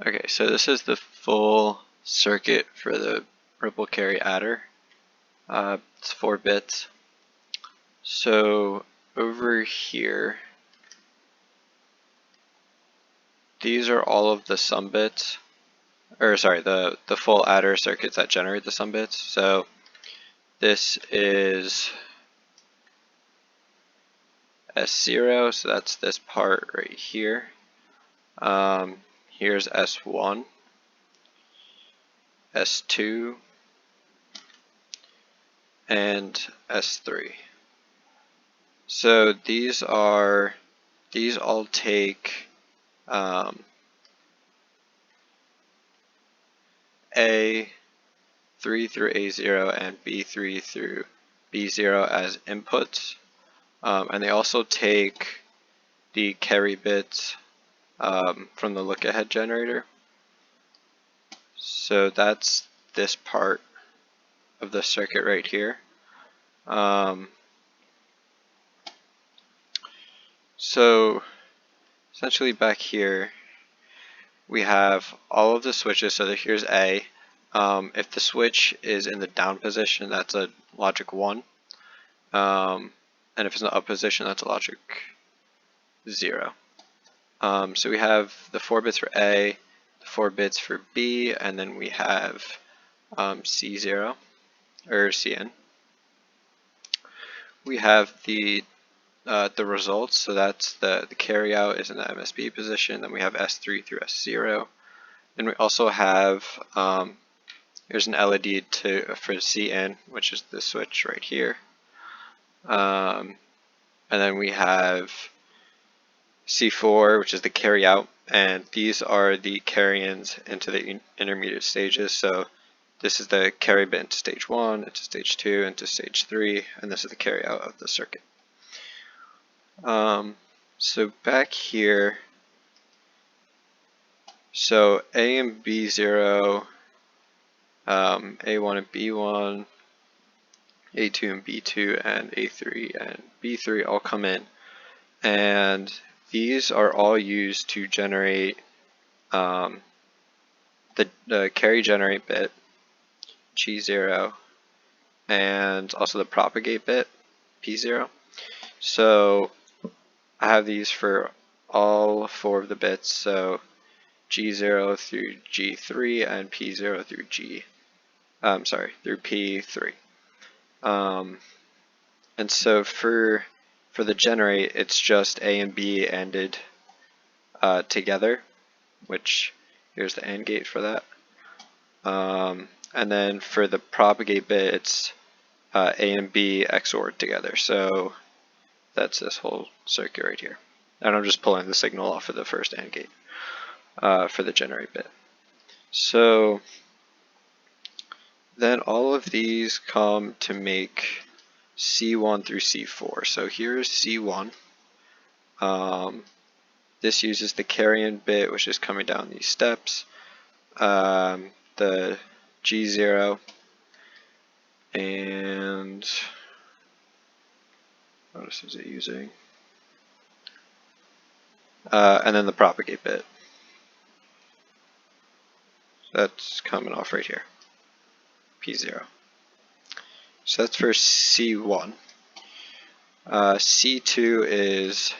Okay, so this is the full circuit for the ripple carry adder. It's 4 bits. So over here, these are all of the sum bits, or sorry, the full adder circuits that generate the sum bits. So this is S0, so that's this part right here. Here's S1, S2, and S3. So these all take A3 through A0 and B3 through B0 as inputs, and they also take the carry bits from the Lookahead generator. So that's this part of the circuit right here. So essentially back here we have all of the switches. So here's A. If the switch is in the down position, that's a logic 1. And if it's in the up position, that's a logic 0. So we have the 4 bits for A, the 4 bits for B, and then we have C0 or Cn. We have the results, so that's the carry out is in the MSB position. Then we have S3 through S0. Then we also have here's an LED for Cn, which is the switch right here. And then we have C4, which is the carry out, and these are the carry-ins into the intermediate stages. So this is the carry bit into stage 1, into stage 2, into stage 3, and this is the carry out of the circuit. So back here, so A and B0, A1 and B1, A2 and B2, and A3 and B3 all come in, and these are all used to generate the carry generate bit, G0, and also the propagate bit, P0. So I have these for all 4 of the bits, so G0 through G3 and P0 through through P3. And so for the generate, it's just A and B ANDed together, which here's the AND gate for that. And then for the propagate bit, it's A and B XORed together. So that's this whole circuit right here. And I'm just pulling the signal off of the first AND gate for the generate bit. So then all of these come to make C1 through C4. So here's C1. This uses the carry-in bit, which is coming down these steps, the G0, and what else is it using? And then the propagate bit. That's coming off right here, P0. So that's for C1. C2 is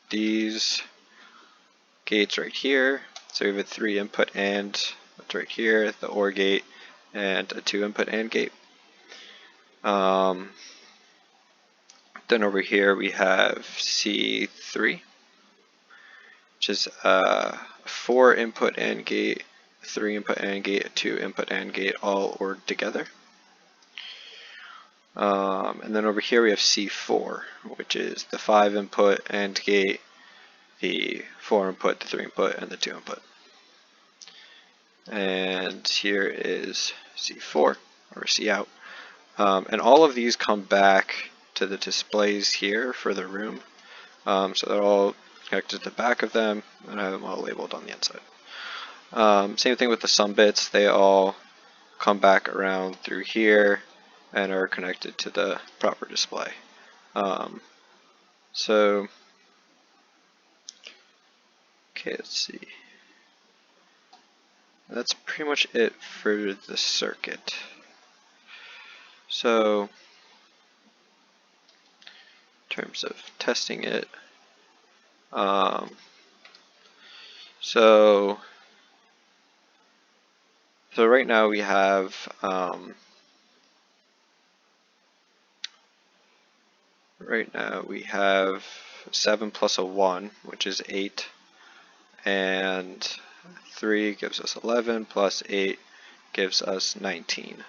these gates right here. So we have a 3 input AND, that's right here, the OR gate, and a 2 input AND gate. Then over here we have C3, which is a 4 input AND gate, a 3 input AND gate, a 2 input AND gate, all ORed together. And then over here we have C4, which is the 5 input AND gate, the 4 input, the 3 input, and the 2 input. And here is C4, or C out. And all of these come back to the displays here for the room. So they're all connected to the back of them, and I have them all labeled on the inside. Same thing with the sum bits, they all come back around through here and are connected to the proper display. So, okay, let's see. that's pretty much it for the circuit. So, in terms of testing it, so right now we have 7 plus a 1, which is 8, and 3 gives us 11, plus 8 gives us 19.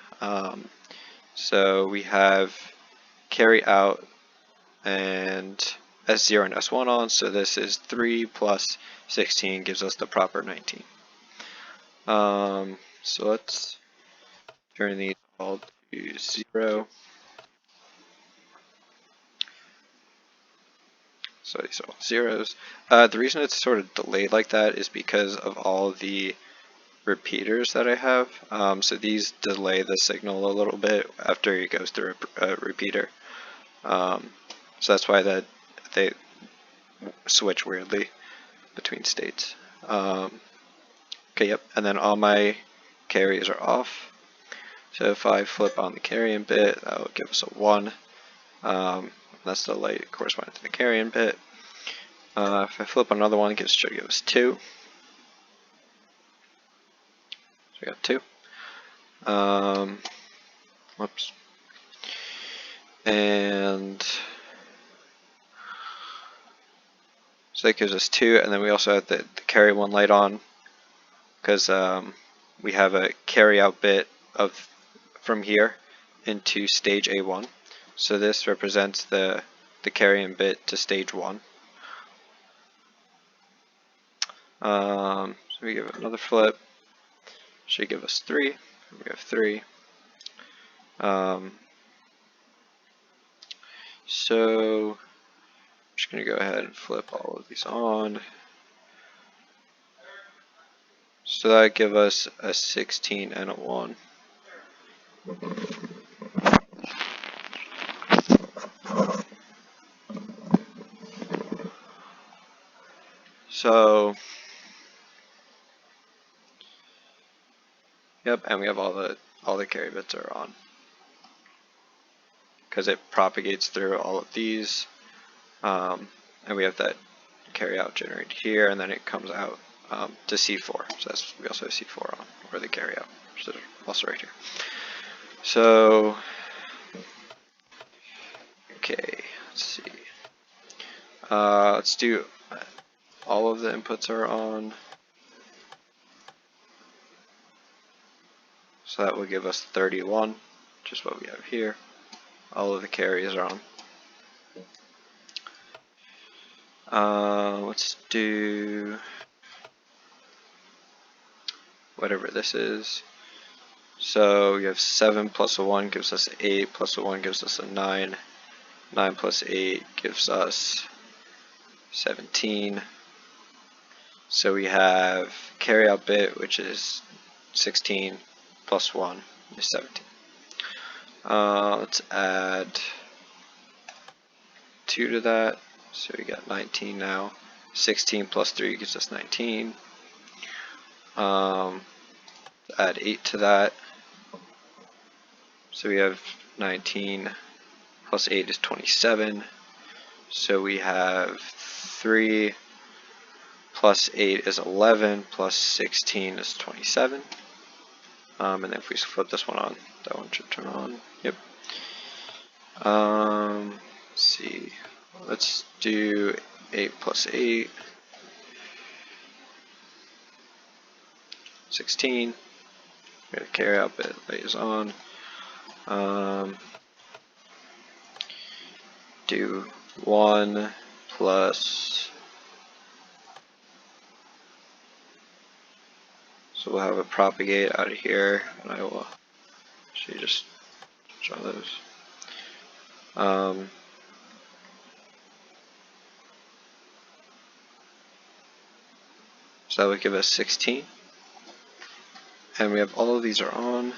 So we have carry out and S0 and S1 on, so this is 3 plus 16 gives us the proper 19. So let's turn these all to 0. So these are all zeros. The reason it's sort of delayed like that is because of all the repeaters that I have. So these delay the signal a little bit after it goes through a repeater. So that's why they switch weirdly between states. Okay, yep, and then all my carries are off. So if I flip on the carrying bit, that will give us a 1. That's the light corresponding to the carrying bit. If I flip another one, it should give us 2. So we got 2. Whoops. And so that gives us 2, and then we also have the carry 1 light on, because we have a carry out bit from here into stage A1. So this represents the carrying bit to stage 1. So we give it another flip. Should give us 3. We have 3. So I'm just going to go ahead and flip all of these on. So that gives us a 16 and a 1. So, yep, and we have all the carry bits are on, because it propagates through all of these, and we have that carry out generated here, and then it comes out to C4. So we also have C4 on, or the carry out, which is also right here. So, okay, let's see. Let's do all of the inputs are on. So that will give us 31, just what we have here. All of the carries are on. Let's do whatever this is. So we have 7 plus a 1 gives us 8, plus a 1 gives us a 9. 9 plus 8 gives us 17. So we have carry out bit, which is 16, plus 1 is 17. Let's add 2 to that. So we got 19 now. 16 plus 3 gives us 19. Add 8 to that. So we have 19 plus 8 is 27. So we have 3 plus 8 is 11, plus 16 is 27. And then if we flip this one on, that one should turn on. Yep. Let's see. Let's do 8 plus 8. 16. We have carry out bit lays on. Do 1 plus. So we'll have a propagate out of here, and I will actually just draw those. So that would give us 16. And we have all of these are on.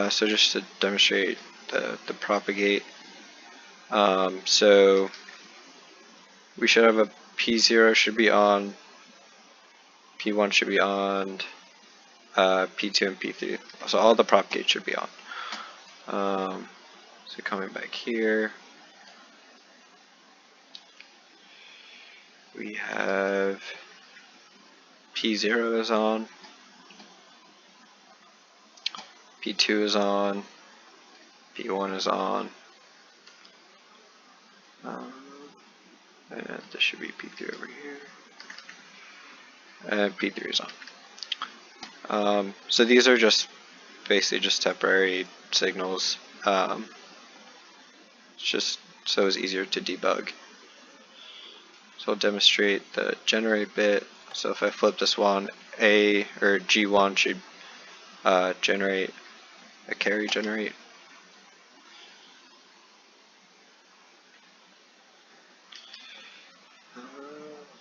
So just to demonstrate the propagate, so we should have a P0 should be on, P1 should be on, P2 and P3. So all the prop gates should be on. So coming back here, we have P0 is on, P2 is on, P1 is on, and this should be P3 over here, and P3 is on. So these are just basically just temporary signals, just so it's easier to debug. So I'll demonstrate the generate bit. So if I flip this one, A or G1 should generate a carry generate.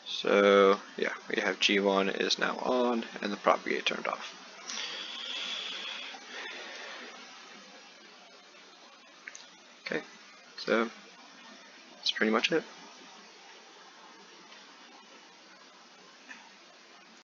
So yeah, we have G1 is now on and the propagate turned off. Okay, so that's pretty much it.